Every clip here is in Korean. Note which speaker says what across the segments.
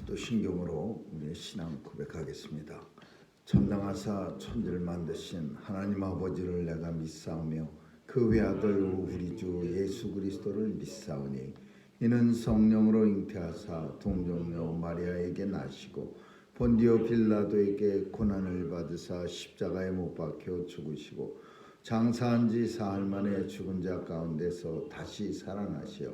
Speaker 1: 사도신경으로 우리의 신앙 고백하겠습니다. 전능하사 천지를 만드신 하나님 아버지를 내가 믿사오며 그 외아들 우리 주 예수 그리스도를 믿사오니 이는 성령으로 잉태하사 동정녀 마리아에게 나시고 본디오 빌라도에게 고난을 받으사 십자가에 못 박혀 죽으시고 장사한 지 사흘 만에 죽은 자 가운데서 다시 살아나시어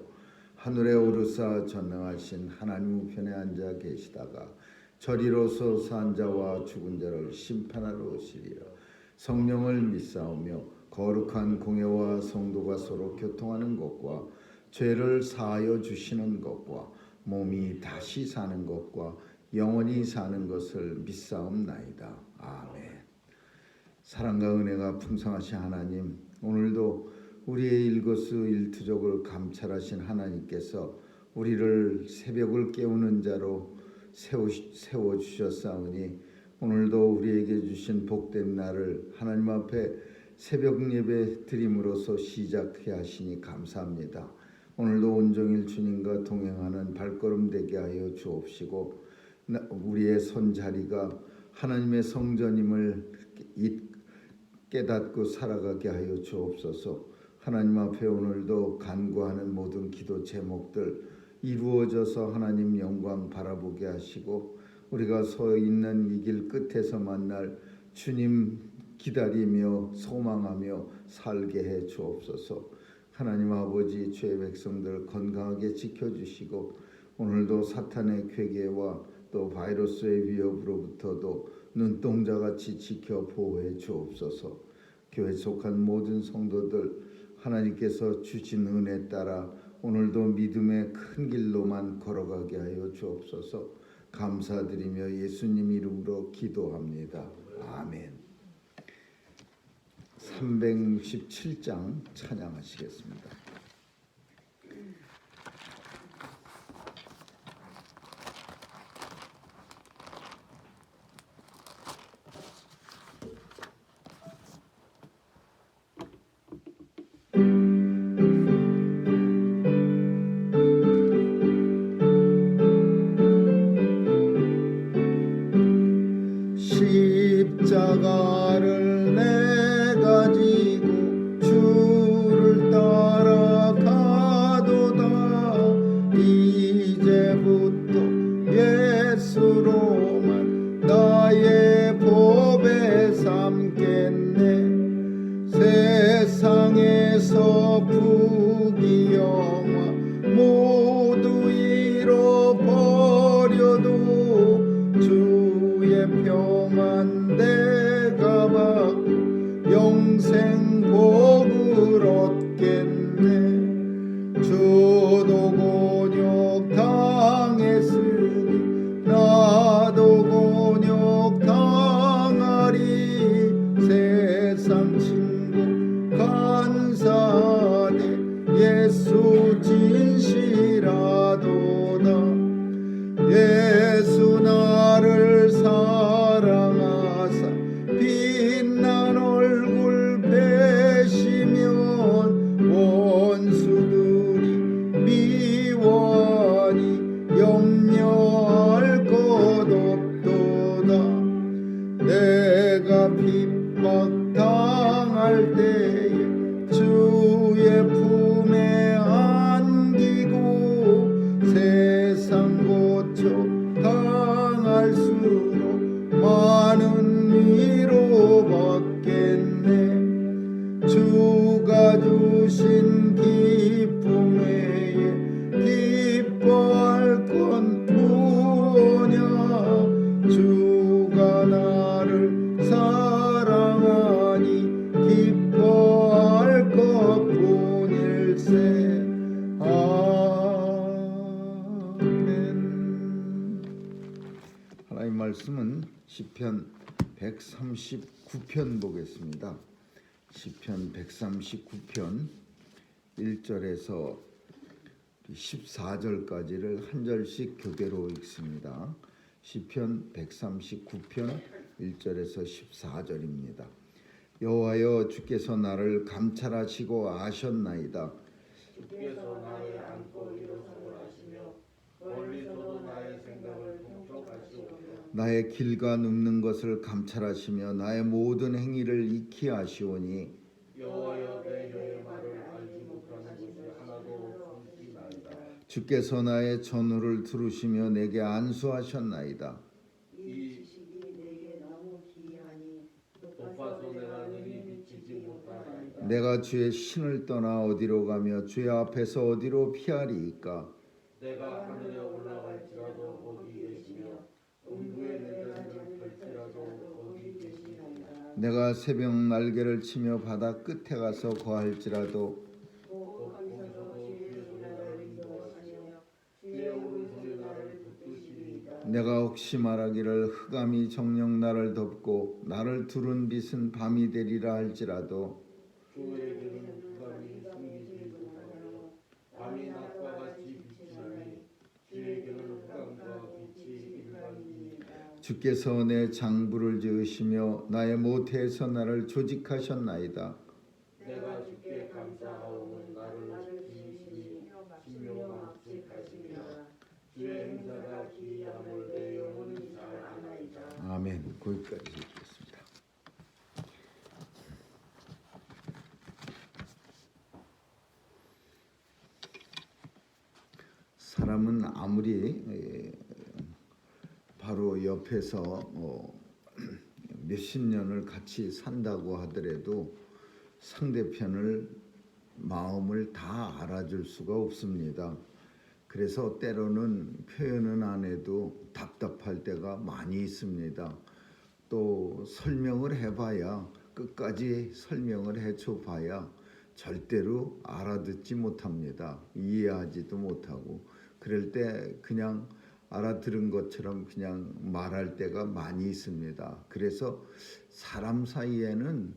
Speaker 1: 하늘에 오르사 전능하신 하나님 우편에 앉아 계시다가 저리로서 산 자와 죽은 자를 심판하러 오시리라. 성령을 믿사오며 거룩한 공회와 성도가 서로 교통하는 것과 죄를 사하여 주시는 것과 몸이 다시 사는 것과 영원히 사는 것을 믿사옵나이다. 아멘. 사랑과 은혜가 풍성하신 하나님, 오늘도 우리의 일거수일투족을 감찰하신 하나님께서 우리를 새벽을 깨우는 자로 세워주셨사오니 오늘도 우리에게 주신 복된 날을 하나님 앞에 새벽 예배 드림으로써 시작해 하시니 감사합니다. 오늘도 온종일 주님과 동행하는 발걸음 되게 하여 주옵시고 우리의 손자리가 하나님의 성전임을 깨닫고 살아가게 하여 주옵소서. 하나님 앞에 오늘도 간구하는 모든 기도 제목들 이루어져서 하나님 영광 바라보게 하시고 우리가 서 있는 이 길 끝에서 만날 주님 기다리며 소망하며 살게 해 주옵소서. 하나님 아버지, 주의 백성들 건강하게 지켜주시고 오늘도 사탄의 괴계와 또 바이러스의 위협으로부터도 눈동자같이 지켜 보호해 주옵소서. 교회 속한 모든 성도들 하나님께서 주신 은혜 따라 오늘도 믿음의 큰 길로만 걸어가게 하여 주옵소서. 감사드리며 예수님 이름으로 기도합니다. 아멘. 367장 찬양하시겠습니다. 십자가를 내가 지고 주를 따라가도다. 이제부터 예수로만 나의 보배 삼겠네. 세상에서 부귀영화 모두 잃어버려도 주의 평안 내가 받고 영생 복을 얻겠네. 주도 곤욕 당했으니 나도 곤욕 당하리. 세상 친구 간사하네 예수 진실하도다. 예수 나를 사랑하사 빛난 얼굴 배시면 원수들이 미워하니 염려할 것 없도다. 내가 핍박 당할 때에 주의 품에 안기고 세상 고쳐 당할수록 많은 위로 받겠네. 주가 주신 기쁨 외에 기뻐할 건 무엇냐. 주가 나를 사랑하니 기뻐할 것뿐일세. 하나님 말씀은 시편 139편 보겠습니다. 시편 139편 1절에서 14절까지를 한 절씩 교대로 읽습니다. 시편 139편 1절에서 14절입니다. 여호와여, 주께서 나를 감찰하시고 아셨나이다.
Speaker 2: 주께서 나를 안고 일어서고 하시며 멀리서도 나의 생각을
Speaker 1: 나의 길과 눕는 것을 감찰하시며 나의 모든 행위를 익히 아시오니
Speaker 2: 여호와여 내 혀의 말을 알지 못하는 것이 하나도 없으시나이다.
Speaker 1: 주께서 나의 전후를 들으시며 내게 안수하셨나이다.
Speaker 2: 이 지식이 내게 너무 기이하니 높아서 내가 능히 미치지 못하나이다.
Speaker 1: 내가 주의 신을 떠나 어디로 가며 주의 앞에서 어디로 피하리이까.
Speaker 2: 내가 하늘에 올라갈지라도 어디 계시며 음부에 내 발을 펼지라도 어디 계시나이다.
Speaker 1: 내가 새벽 날개를 치며 바다 끝에 가서 거할지라도
Speaker 2: 거기서도 주의 손이 나를 인도하시며 주의 오른손이 나를 붙드시리이다.
Speaker 1: 내가 혹시 말하기를 흑암이 정녕 나를 덮고 나를 두른 빛은 밤이 되리라 할지라도
Speaker 2: 주에게는 흑암이 숨기지 못하며 밤이 낮과 같이 비치나니 주에게는 흑암과 빛이 일반이니이다.
Speaker 1: 주께서 내 장부를 지으시며 나의 모태에서 나를 조직하셨나이다.
Speaker 2: 내가 주께 감사하오는 나를 지으시니 신명학직하시니라. 주의 행사가 기이함을 내 영혼이 잘 아나이다.
Speaker 1: 아멘. 거기까지 읽겠습니다. 사람은 아무리 바로 옆에서 몇십 년을 같이 산다고 하더라도 상대편을 마음을 다 알아줄 수가 없습니다. 그래서 때로는 표현은 안 해도 답답할 때가 많이 있습니다. 또 설명을 해봐야 끝까지 설명을 해줘봐야 절대로 알아듣지 못합니다. 이해하지도 못하고 그럴 때 그냥 알아들은 것처럼 그냥 말할 때가 많이 있습니다. 그래서 사람 사이에는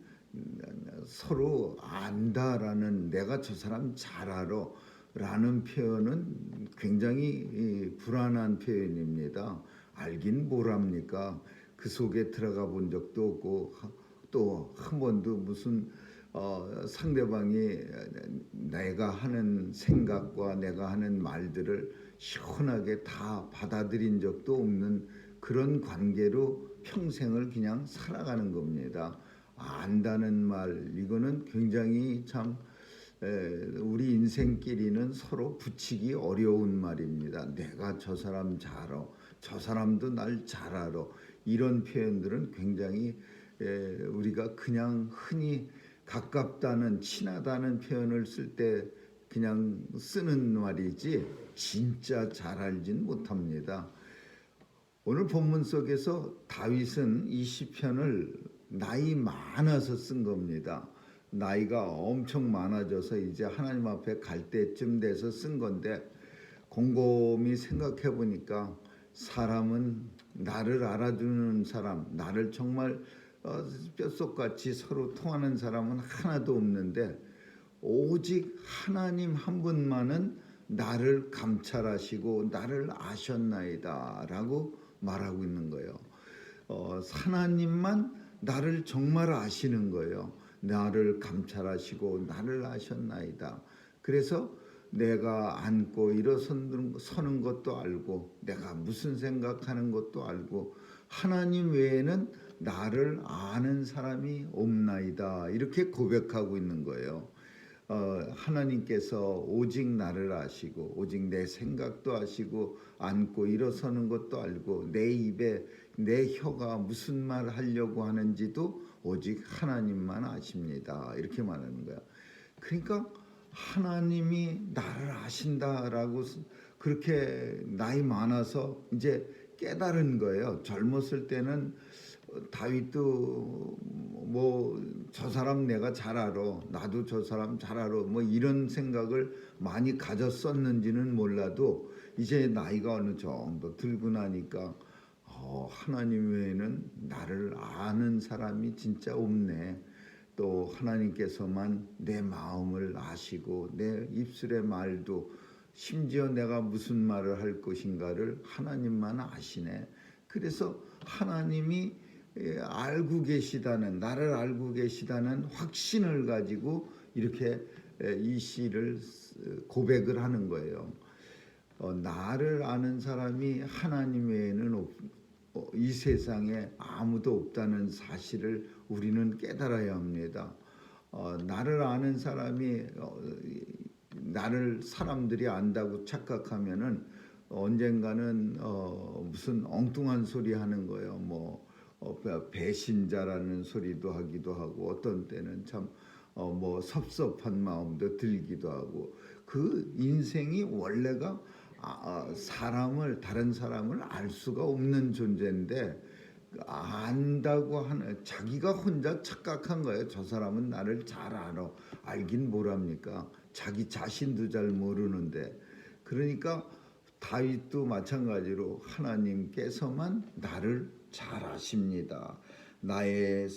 Speaker 1: 서로 안다라는 내가 저 사람 잘 알아 라는 표현은 굉장히 불안한 표현입니다. 알긴 뭘 합니까? 그 속에 들어가 본 적도 없고 또 한 번도 무슨 상대방이 내가 하는 생각과 내가 하는 말들을 시원하게 다 받아들인 적도 없는 그런 관계로 평생을 그냥 살아가는 겁니다. 안다는 말 이거는 굉장히 참 우리 인생끼리는 서로 붙이기 어려운 말입니다. 내가 저 사람 잘 알아, 저 사람도 날 잘 알아. 이런 표현들은 굉장히 우리가 그냥 흔히 가깝다는 친하다는 표현을 쓸 때 그냥 쓰는 말이지 진짜 잘 알진 못합니다. 오늘 본문 속에서 다윗은 이 시편을 나이 많아서 쓴 겁니다. 나이가 엄청 많아져서 이제 하나님 앞에 갈 때쯤 돼서 쓴 건데 곰곰이 생각해 보니까 사람은 나를 알아주는 사람, 나를 정말 뼛속같이 서로 통하는 사람은 하나도 없는데 오직 하나님 한 분만은 나를 감찰하시고 나를 아셨나이다 라고 말하고 있는 거예요. 하나님만 나를 정말 아시는 거예요. 나를 감찰하시고 나를 아셨나이다. 그래서 내가 앉고 일어서는 것도 알고 내가 무슨 생각하는 것도 알고 하나님 외에는 나를 아는 사람이 없나이다. 이렇게 고백하고 있는 거예요. 하나님께서 오직 나를 아시고 오직 내 생각도 아시고 앉고 일어서는 것도 알고 내 입에 내 혀가 무슨 말 하려고 하는지도 오직 하나님만 아십니다. 이렇게 말하는 거야. 그러니까 하나님이 나를 아신다라고 그렇게 나이 많아서 이제 깨달은 거예요. 젊었을 때는 다윗도 뭐 저 사람 내가 잘 알아, 나도 저 사람 잘 알아, 뭐 이런 생각을 많이 가졌었는지는 몰라도 이제 나이가 어느 정도 들고 나니까 하나님 외에는 나를 아는 사람이 진짜 없네. 또 하나님께서만 내 마음을 아시고 내 입술의 말도 심지어 내가 무슨 말을 할 것인가를 하나님만 아시네. 그래서 하나님이 알고 계시다는 나를 알고 계시다는 확신을 가지고 이렇게 이 시를 고백을 하는 거예요. 나를 아는 사람이 하나님 외에는 이 세상에 아무도 없다는 사실을 우리는 깨달아야 합니다. 나를 아는 사람이 나를 사람들이 안다고 착각하면은 언젠가는 무슨 엉뚱한 소리 하는 거예요. 뭐 배신자라는 소리도 하기도 하고 어떤 때는 참 뭐 섭섭한 마음도 들기도 하고 그 인생이 원래가 사람을 다른 사람을 알 수가 없는 존재인데 안다고 하는 자기가 혼자 착각한 거예요. 저 사람은 나를 잘 알아. 알긴 뭐랍니까? 자기 자신도 잘 모르는데 그러니까 다윗도 마찬가지로 하나님께서만 나를 잘 아십니다. 나의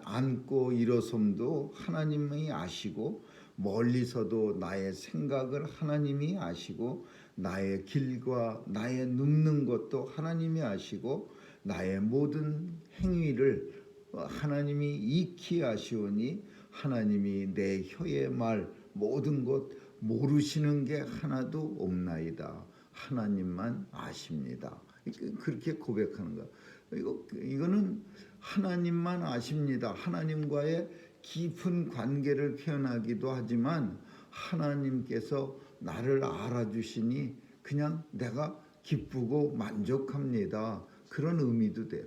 Speaker 1: 앉고 일어섬도 하나님이 아시고 멀리서도 나의 생각을 하나님이 아시고 나의 길과 나의 눕는 것도 하나님이 아시고 나의 모든 행위를 하나님이 익히 아시오니 하나님이 내 혀의 말 모든 것 모르시는 게 하나도 없나이다. 하나님만 아십니다. 그렇게 고백하는 거야. 이거는 하나님만 아십니다. 하나님과의 깊은 관계를 표현하기도 하지만 하나님께서 나를 알아주시니 그냥 내가 기쁘고 만족합니다. 그런 의미도 돼요.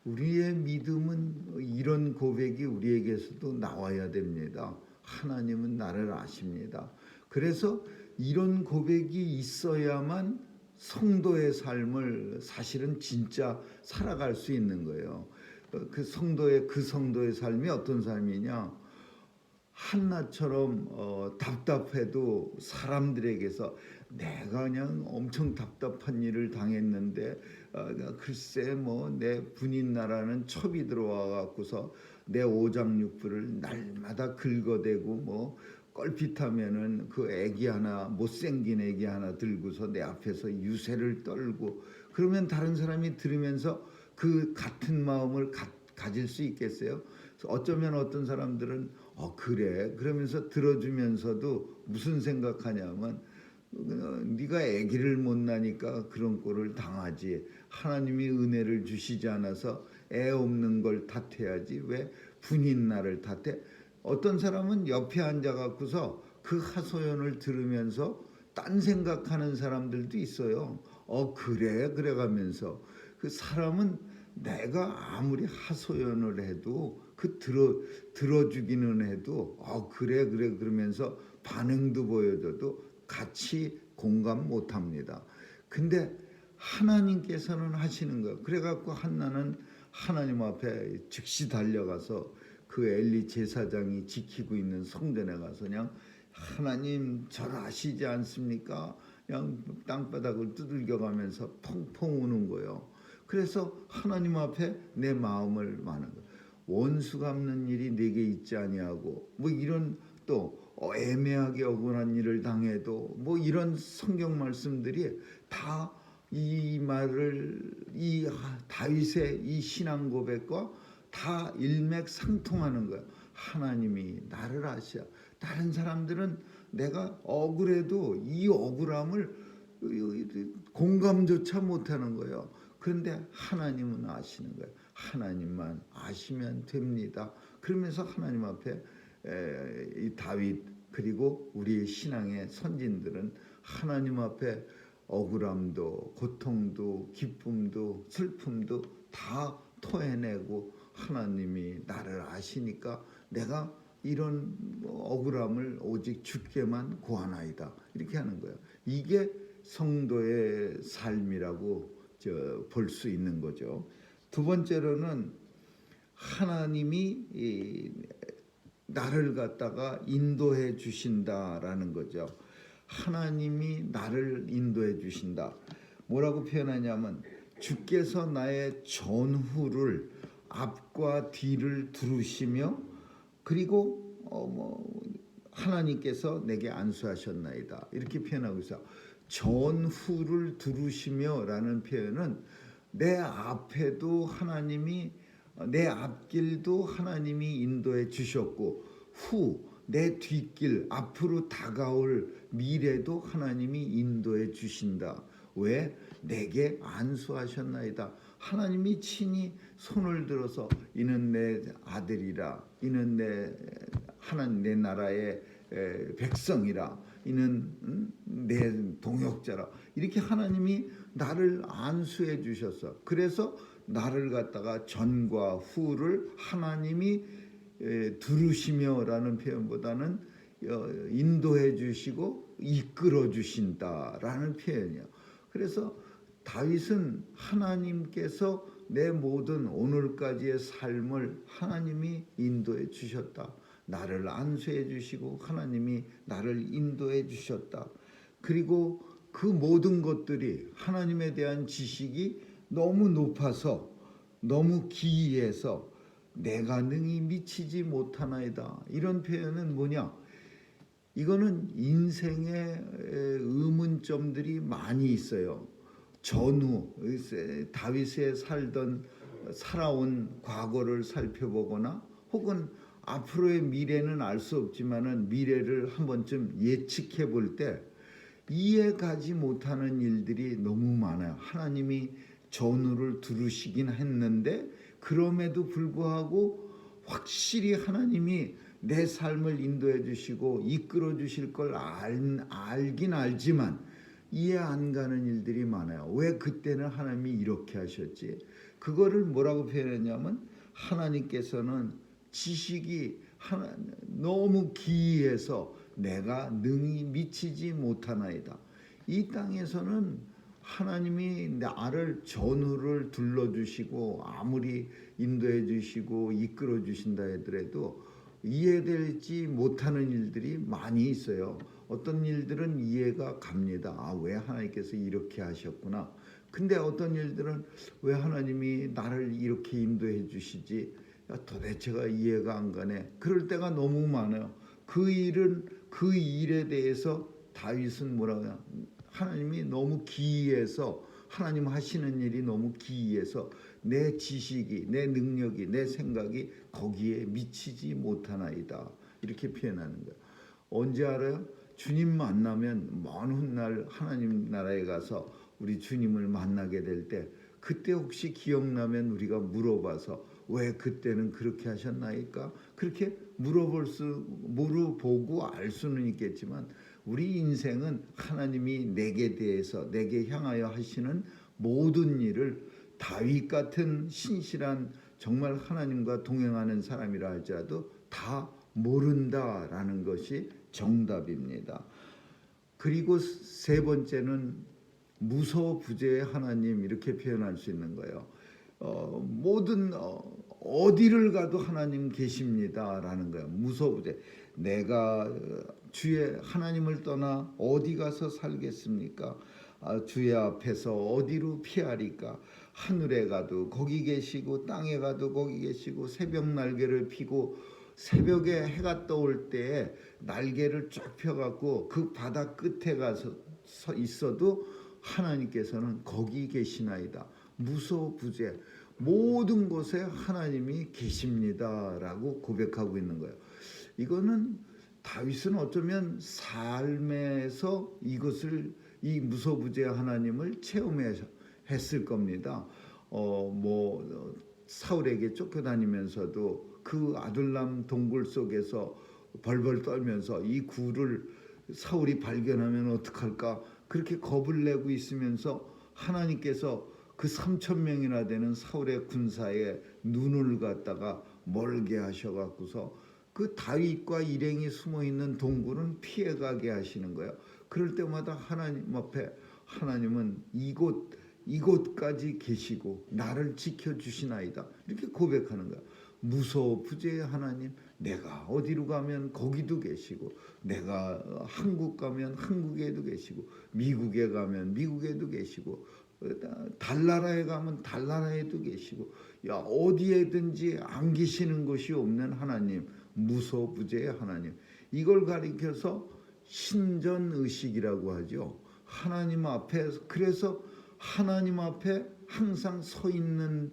Speaker 1: 우리의 믿음은 이런 고백이 우리에게서도 나와야 됩니다. 하나님은 나를 아십니다. 그래서 이런 고백이 있어야만 성도의 삶을 사실은 진짜 살아갈 수 있는 거예요. 그 성도의 삶이 어떤 삶이냐? 한나처럼 답답해도 사람들에게서 내가 그냥 엄청 답답한 일을 당했는데 글쎄 뭐 내 분인 나라는 첩이 들어와 갖고서 내 오장육부를 날마다 긁어대고 뭐 껄핏하면은 그 애기 하나 못생긴 애기 하나 들고서 내 앞에서 유세를 떨고 그러면 다른 사람이 들으면서 그 같은 마음을 가질 수 있겠어요? 어쩌면 어떤 사람들은 그래 그러면서 들어주면서도 무슨 생각하냐면 네가 아기를 못 낳으니까 그런 꼴을 당하지 하나님이 은혜를 주시지 않아서 애 없는 걸 탓해야지 왜 분인 나를 탓해? 어떤 사람은 옆에 앉아갖고서 그 하소연을 들으면서 딴 생각하는 사람들도 있어요. 그래 그래가면서 그 사람은 내가 아무리 하소연을 해도 그 들어주기는 해도 그래 그러면서 반응도 보여줘도 같이 공감 못합니다. 근데 하나님께서는 하시는 거예요. 그래갖고 한나는 하나님 앞에 즉시 달려가서 그 엘리 제사장이 지키고 있는 성전에 가서 그냥 하나님 저를 아시지 않습니까? 그냥 땅바닥을 두들겨가면서 펑펑 우는 거예요. 그래서 하나님 앞에 내 마음을 마는 거예요. 원수 갚는 일이 내게 있지 아니하고 뭐 이런 또 애매하게 억울한 일을 당해도 뭐 이런 성경 말씀들이 다 이 말을 이 다윗의 이 신앙 고백과 다 일맥상통하는 거야. 하나님이 나를 아셔. 다른 사람들은 내가 억울해도 이 억울함을 공감조차 못하는 거예요. 그런데 하나님은 아시는 거예요. 하나님만 아시면 됩니다. 그러면서 하나님 앞에 이 다윗 그리고 우리의 신앙의 선진들은 하나님 앞에 억울함도 고통도 기쁨도 슬픔도 다 토해내고 하나님이 나를 아시니까 내가 이런 억울함을 오직 주께만 구하나이다 이렇게 하는 거예요. 이게 성도의 삶이라고 볼 수 있는 거죠. 두 번째로는 하나님이 나를 갖다가 인도해 주신다라는 거죠. 하나님이 나를 인도해 주신다. 뭐라고 표현하냐면 주께서 나의 전후를 앞과 뒤를 두루시며 그리고 하나님께서 내게 안수하셨나이다. 이렇게 표현하고 있어요. 전후를 두루시며라는 표현은 내 앞에도 하나님이 내 앞길도 하나님이 인도해 주셨고 내 뒷길 앞으로 다가올 미래도 하나님이 인도해 주신다. 왜? 내게 안수하셨나이다. 하나님이 친히 손을 들어서 이는 내 아들이라, 이는 하나님 내 나라의 백성이라, 이는 내 동역자라, 이렇게 하나님이 나를 안수해 주셨어. 그래서 나를 갖다가 전과 후를 하나님이 두루시며라는 표현보다는 인도해 주시고 이끌어 주신다라는 표현이에요. 그래서 다윗은 하나님께서 내 모든 오늘까지의 삶을 하나님이 인도해 주셨다. 나를 안수해 주시고 하나님이 나를 인도해 주셨다. 그리고 그 모든 것들이 하나님에 대한 지식이 너무 높아서 너무 기이해서 내가 능히 미치지 못하나이다. 이런 표현은 뭐냐? 이거는 인생의 의문점들이 많이 있어요. 전후 다윗의 살아온 과거를 살펴보거나 혹은 앞으로의 미래는 알 수 없지만은 미래를 한 번쯤 예측해 볼 때 이해가지 못하는 일들이 너무 많아요. 하나님이 전후를 두루시긴 했는데 그럼에도 불구하고 확실히 하나님이 내 삶을 인도해 주시고 이끌어 주실 걸 알긴 알지만 이해 안 가는 일들이 많아요. 왜 그때는 하나님이 이렇게 하셨지? 그거를 뭐라고 표현했냐면 하나님께서는 지식이 너무 기이해서 내가 능히 미치지 못하나이다. 이 땅에서는 하나님이 나를 전후를 둘러주시고 아무리 인도해 주시고 이끌어 주신다 하더라도 이해되지 못하는 일들이 많이 있어요. 어떤 일들은 이해가 갑니다. 아, 왜 하나님께서 이렇게 하셨구나. 근데 어떤 일들은 왜 하나님이 나를 이렇게 인도해 주시지? 도대체가 이해가 안 가네. 그럴 때가 너무 많아요. 그 일에 대해서 다윗은 뭐라고 하냐? 하나님이 너무 기이해서 하나님 하시는 일이 너무 기이해서 내 지식이, 내 능력이, 내 생각이 거기에 미치지 못하나이다. 이렇게 표현하는 거예요. 언제 알아요? 주님 만나면 먼 훗날 하나님 나라에 가서 우리 주님을 만나게 될 때 그때 혹시 기억나면 우리가 물어봐서 왜 그때는 그렇게 하셨나이까? 그렇게 물어보고 알 수는 있겠지만 우리 인생은 하나님이 내게 대해서 내게 향하여 하시는 모든 일을 다윗 같은 신실한 정말 하나님과 동행하는 사람이라 할지라도 다 모른다라는 것이 정답입니다. 그리고 세 번째는 무소부재의 하나님 이렇게 표현할 수 있는 거예요. 모든 어디를 가도 하나님 계십니다라는 거예요. 무소부재. 내가 주의 하나님을 떠나 어디 가서 살겠습니까? 주의 앞에서 어디로 피하리까? 하늘에 가도 거기 계시고 땅에 가도 거기 계시고 새벽 날개를 피고 새벽에 해가 떠올 때에 날개를 쫙 펴갖고 그 바다 끝에 가서 있어도 하나님께서는 거기 계시나이다. 무소부재. 모든 곳에 하나님이 계십니다라고 고백하고 있는 거예요. 이거는 다윗은 어쩌면 삶에서 이 무소부재 하나님을 체험했을 겁니다. 사울에게 쫓겨다니면서도 그 아둘람 동굴 속에서 벌벌 떨면서 이 굴을 사울이 발견하면 어떡할까 그렇게 겁을 내고 있으면서 하나님께서 그 3,000명이나 되는 사울의 군사의 눈을 갖다가 멀게 하셔갖고서 그 다윗과 일행이 숨어있는 동굴은 피해가게 하시는 거예요. 그럴 때마다 하나님 앞에 하나님은 이곳까지 계시고 나를 지켜주시나이다 이렇게 고백하는 거야. 무소부재의 하나님, 내가 어디로 가면 거기도 계시고 내가 한국 가면 한국에도 계시고 미국에 가면 미국에도 계시고 달나라에 가면 달나라에도 계시고 어디에든지 안 계시는 것이 없는 하나님, 무소부재의 하나님. 이걸 가리켜서 신전의식이라고 하죠. 하나님 앞에, 그래서 하나님 앞에 항상 서 있는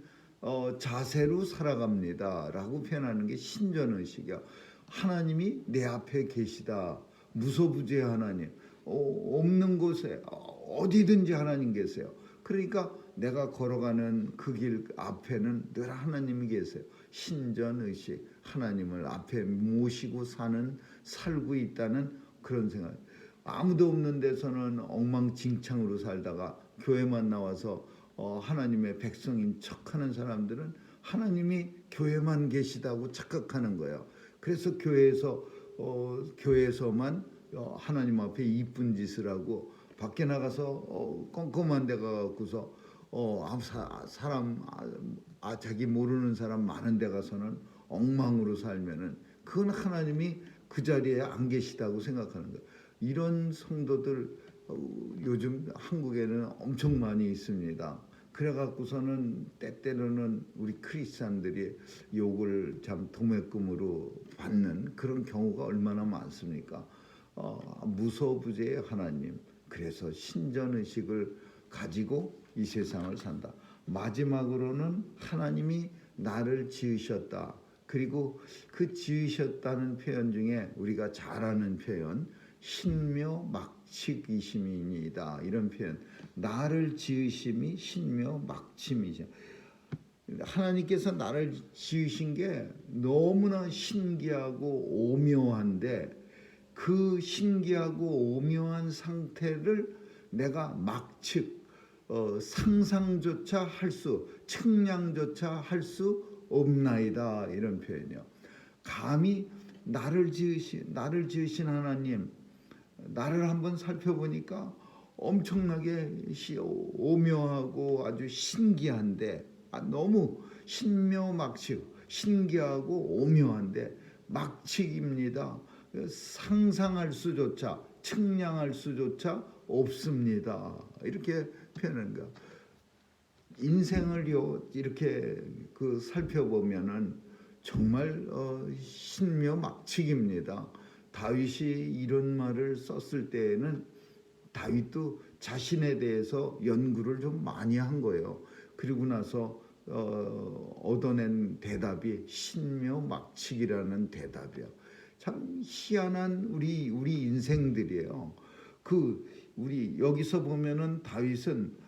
Speaker 1: 자세로 살아갑니다 라고 표현하는 게 신전의식이야. 하나님이 내 앞에 계시다. 무소부재의 하나님. 없는 곳에 어디든지 하나님 계세요. 그러니까 내가 걸어가는 그 길 앞에는 늘 하나님이 계세요. 신전의식, 하나님을 앞에 모시고 살고 있다는 그런 생각. 아무도 없는 데서는 엉망진창으로 살다가 교회만 나와서 하나님의 백성인 척하는 사람들은 하나님이 교회만 계시다고 착각하는 거예요. 그래서 교회에서만 하나님 앞에 이쁜 짓을 하고 밖에 나가서 껌껌한 데 가고서 자기 모르는 사람 많은 데 가서는 엉망으로 살면은 그건 하나님이 그 자리에 안 계시다고 생각하는 거예요. 이런 성도들 요즘 한국에는 엄청 많이 있습니다. 그래갖고서는 때때로는 우리 크리스찬들이 욕을 참 도매금으로 받는 그런 경우가 얼마나 많습니까? 무소부재의 하나님. 그래서 신전의식을 가지고 이 세상을 산다. 마지막으로는 하나님이 나를 지으셨다. 그리고 그 지으셨다는 표현 중에 우리가 잘 아는 표현 신묘막측이심이니이다. 이런 표현. 나를 지으심이 신묘막침이죠. 하나님께서 나를 지으신 게 너무나 신기하고 오묘한데 그 신기하고 오묘한 상태를 내가 상상조차 측량조차 할 수 없나이다. 이런 표현이요. 감히 나를 지으신 하나님, 나를 한번 살펴보니까 엄청나게 오묘하고 아주 신기한데 너무 신묘막측, 신기하고 오묘한데 막측입니다. 상상할 수조차 측량할 수조차 없습니다. 이렇게 표현한 거. 인생을요 이렇게 살펴보면은 정말 신묘막측입니다. 다윗이 이런 말을 썼을 때에는 다윗도 자신에 대해서 연구를 좀 많이 한 거예요. 그리고 나서 얻어낸 대답이 신묘막측이라는 대답이야. 참 희한한 우리 인생들이에요. 우리 여기서 보면은 다윗은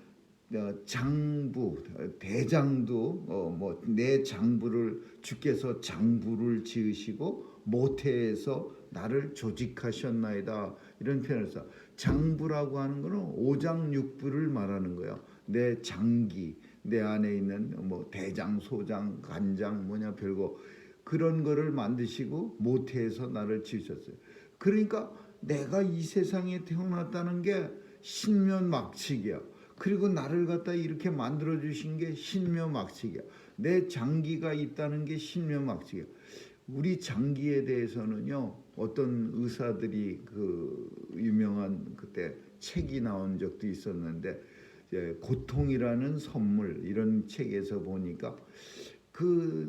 Speaker 1: 장부, 대장도 내 장부를 주께서 장부를 지으시고 모태에서 나를 조직하셨나이다. 이런 표현을 써. 장부라고 하는 거는 오장육부를 말하는 거예요. 내 장기, 내 안에 있는 대장, 소장, 간장 별거 그런 거를 만드시고 모태에서 나를 지으셨어요. 그러니까 내가 이 세상에 태어났다는 게 신묘막측이야. 그리고 나를 갖다 이렇게 만들어 주신 게 신묘막측이야. 내 장기가 있다는 게 신묘막측이야. 우리 장기에 대해서는요, 어떤 의사들이 유명한 그때 책이 나온 적도 있었는데, 고통이라는 선물 이런 책에서 보니까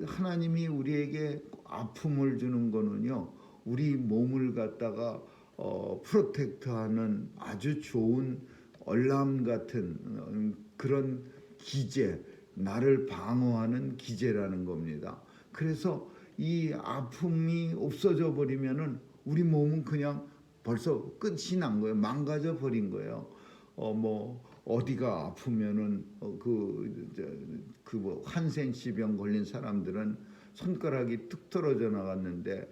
Speaker 1: 하나님이 우리에게 아픔을 주는 거는요, 우리 몸을 갖다가 프로텍트하는 아주 좋은 얼람 같은 그런 기제, 나를 방어하는 기제라는 겁니다. 그래서 이 아픔이 없어져 버리면은 우리 몸은 그냥 벌써 끝이 난 거예요. 망가져 버린 거예요. 어디가 아프면은 한센시병 걸린 사람들은 손가락이 뚝 떨어져 나갔는데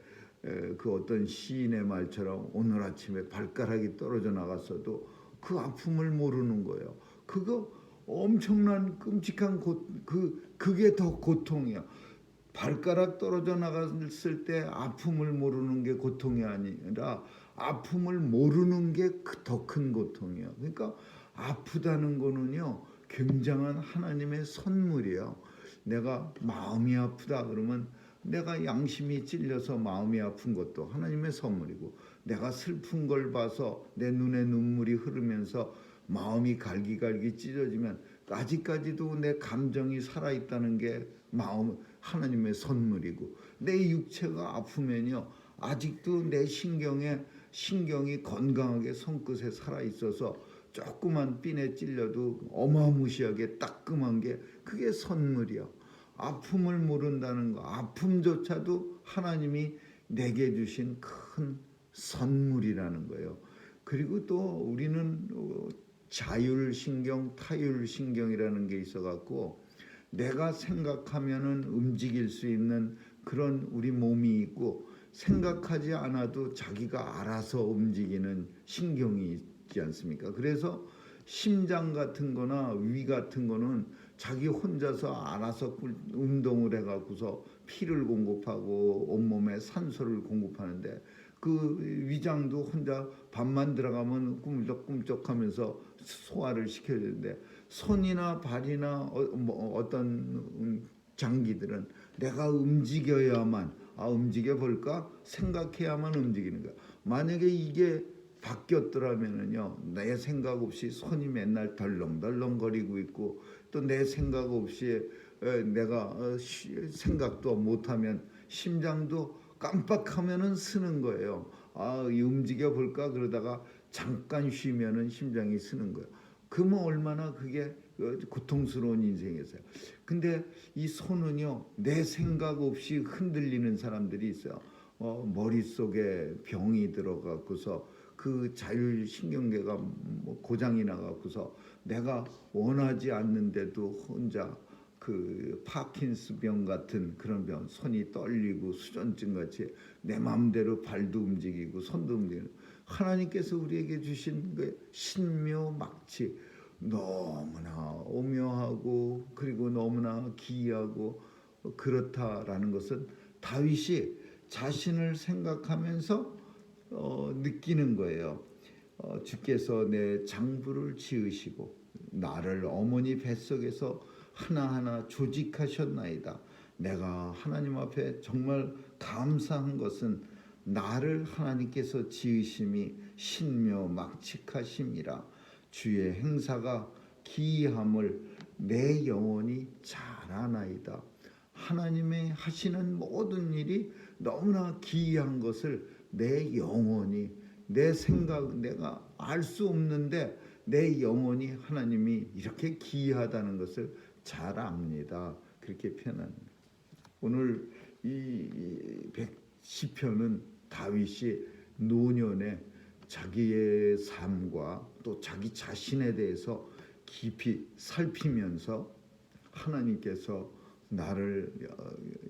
Speaker 1: 어떤 시인의 말처럼 오늘 아침에 발가락이 떨어져 나갔어도 그 아픔을 모르는 거예요. 그거 엄청난 끔찍한 그게 더 고통이야. 발가락 떨어져 나갔을 때 아픔을 모르는 게 고통이 아니라 아픔을 모르는 게 더 큰 고통이야. 그러니까 아프다는 거는요 굉장한 하나님의 선물이에요. 내가 마음이 아프다 그러면 내가 양심이 찔려서 마음이 아픈 것도 하나님의 선물이고, 내가 슬픈 걸 봐서 내 눈에 눈물이 흐르면서 마음이 갈기갈기 찢어지면 아직까지도 내 감정이 살아있다는 게 하나님의 선물이고, 내 육체가 아프면요 아직도 내 신경이 건강하게 손끝에 살아있어서 조그만 핀에 찔려도 어마무시하게 따끔한 게 그게 선물이야. 아픔을 모른다는 거, 아픔조차도 하나님이 내게 주신 큰 선물이라는 거예요. 그리고 또 우리는 자율신경, 타율신경이라는 게 있어갖고 내가 생각하면은 움직일 수 있는 그런 우리 몸이 있고 생각하지 않아도 자기가 알아서 움직이는 신경이 있지 않습니까? 그래서 심장 같은 거나 위 같은 거는 자기 혼자서 알아서 운동을 해갖고서 피를 공급하고 온몸에 산소를 공급하는데 그 위장도 혼자 밤만 들어가면 꿈쩍꿈쩍하면서 소화를 시켜야 되는데 손이나 발이나 어떤 장기들은 내가 움직여야만 움직여 볼까 생각해야만 움직이는 거야. 만약에 이게 바뀌었더라면은요 내 생각 없이 손이 맨날 덜렁덜렁거리고 있고 또 내 생각 없이 내가 생각도 못하면 심장도 깜빡하면은 쓰는 거예요. 이 움직여 볼까 그러다가 잠깐 쉬면은 심장이 쓰는 거예요. 그러면 얼마나 그게 고통스러운 인생이었어요. 근데 이 손은요 내 생각 없이 흔들리는 사람들이 있어요. 머릿속에 병이 들어가고서 그 자율신경계가 고장이 나가고서 내가 원하지 않는데도 혼자 그 파킨스병 같은 그런 병, 손이 떨리고 수전증 같이 내 마음대로 발도 움직이고 손도 움직이는 하나님께서 우리에게 주신 그 신묘막치 너무나 오묘하고 그리고 너무나 기이하고 그렇다라는 것은 다윗이 자신을 생각하면서 느끼는 거예요. 주께서 내 장부를 지으시고 나를 어머니 뱃속에서 하나하나 조직하셨나이다. 내가 하나님 앞에 정말 감사한 것은 나를 하나님께서 지으심이 신묘막측하심이라. 주의 행사가 기이함을 내 영혼이 잘 아나이다. 하나님의 하시는 모든 일이 너무나 기이한 것을 내 영혼이 내 생각 내가 알 수 없는데 내 영혼이 하나님이 이렇게 기이하다는 것을 잘 압니다. 그렇게 표현합니다. 오늘 이 시편은 다윗이 노년에 자기의 삶과 또 자기 자신에 대해서 깊이 살피면서 하나님께서 나를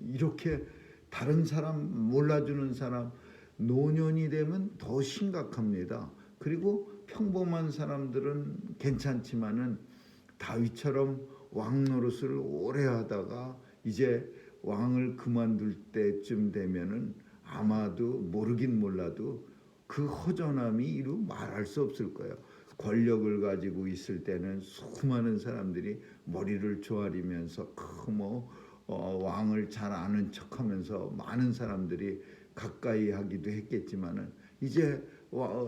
Speaker 1: 이렇게 다른 사람 몰라주는 사람 노년이 되면 더 심각합니다. 그리고 평범한 사람들은 괜찮지만은 다윗처럼 왕 노릇을 오래 하다가 이제 왕을 그만둘 때쯤 되면은 아마도 모르긴 몰라도 그 허전함이 이루 말할 수 없을 거예요. 권력을 가지고 있을 때는 수많은 사람들이 머리를 조아리면서 왕을 잘 아는 척하면서 많은 사람들이 가까이 하기도 했겠지만은 이제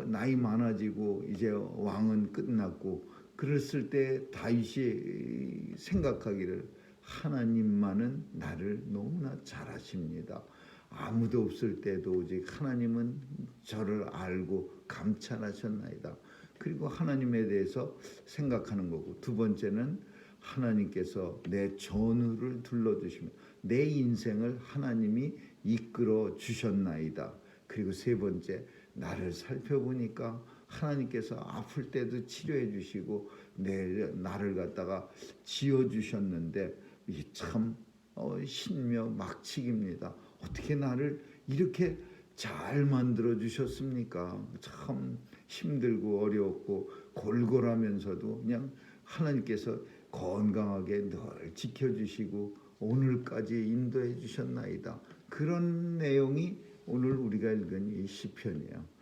Speaker 1: 나이 많아지고 이제 왕은 끝났고 그랬을 때 다윗이 생각하기를 하나님만은 나를 너무나 잘 아십니다. 아무도 없을 때도 오직 하나님은 저를 알고 감찰하셨나이다. 그리고 하나님에 대해서 생각하는 거고 두 번째는 하나님께서 내 전후를 둘러주시며 내 인생을 하나님이 이끌어 주셨나이다. 그리고 세 번째 나를 살펴보니까 하나님께서 아플 때도 치료해 주시고 나를 갖다가 지어 주셨는데 이게 참 신묘막측입니다. 어떻게 나를 이렇게 잘 만들어 주셨습니까? 참 힘들고 어려웠고 골골하면서도 그냥 하나님께서 건강하게 늘 지켜주시고 오늘까지 인도해 주셨나이다. 그런 내용이 오늘 우리가 읽은 이 시편이에요.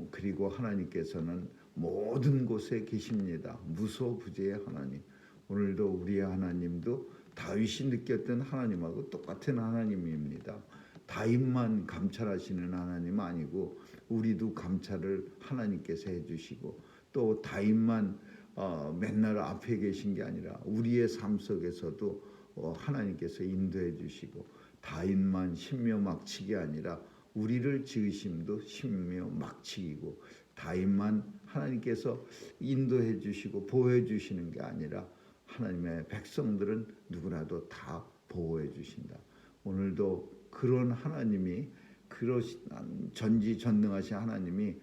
Speaker 1: 그리고 하나님께서는 모든 곳에 계십니다. 무소부재의 하나님. 오늘도 우리의 하나님도 다윗이 느꼈던 하나님하고 똑같은 하나님입니다. 다윗만 감찰하시는 하나님 아니고 우리도 감찰을 하나님께서 해주시고 또 다윗만 맨날 앞에 계신 게 아니라 우리의 삶 속에서도 하나님께서 인도해 주시고 다윗만 신묘막측이 아니라 우리를 지으심도 신묘막측이고 다윗만 하나님께서 인도해 주시고 보호해 주시는 게 아니라 하나님의 백성들은 누구라도 다 보호해 주신다. 오늘도 그런 하나님이 전지전능하신 하나님이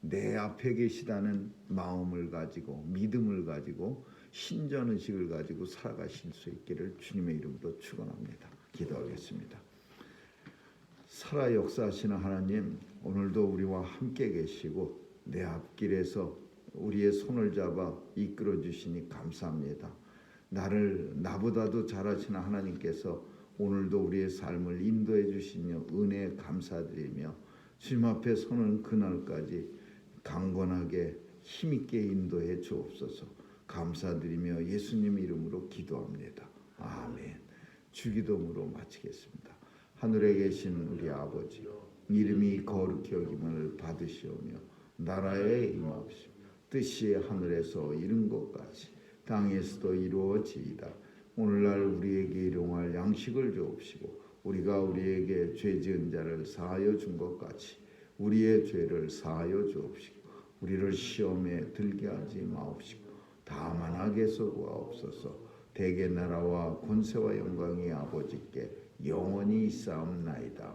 Speaker 1: 내 앞에 계시다는 마음을 가지고 믿음을 가지고 신전의식을 가지고 살아가실 수 있기를 주님의 이름으로 축원합니다. 기도하겠습니다. 살아 역사하시는 하나님, 오늘도 우리와 함께 계시고 내 앞길에서 우리의 손을 잡아 이끌어 주시니 감사합니다. 나보다도 잘하시는 하나님께서 오늘도 우리의 삶을 인도해 주시며 은혜에 감사드리며 주님 앞에 서는 그날까지 강건하게 힘있게 인도해 주옵소서. 감사드리며 예수님 이름으로 기도합니다. 아멘. 주기도문으로 마치겠습니다. 하늘에 계신 우리 아버지, 이름이 거룩히 여김을 받으시오며 나라에 임하옵시며 뜻이 하늘에서 이룬 것 같이 땅에서도 이루어지이다. 오늘날 우리에게 일용할 양식을 주옵시고 우리가 우리에게 죄 지은 자를 사하여 준 것 같이 우리의 죄를 사하여 주옵시고 우리를 시험에 들게 하지 마옵시고 다만 악에서 구하옵소서. 대개 나라와 권세와 영광이 아버지께 영원히 있사옵나이다.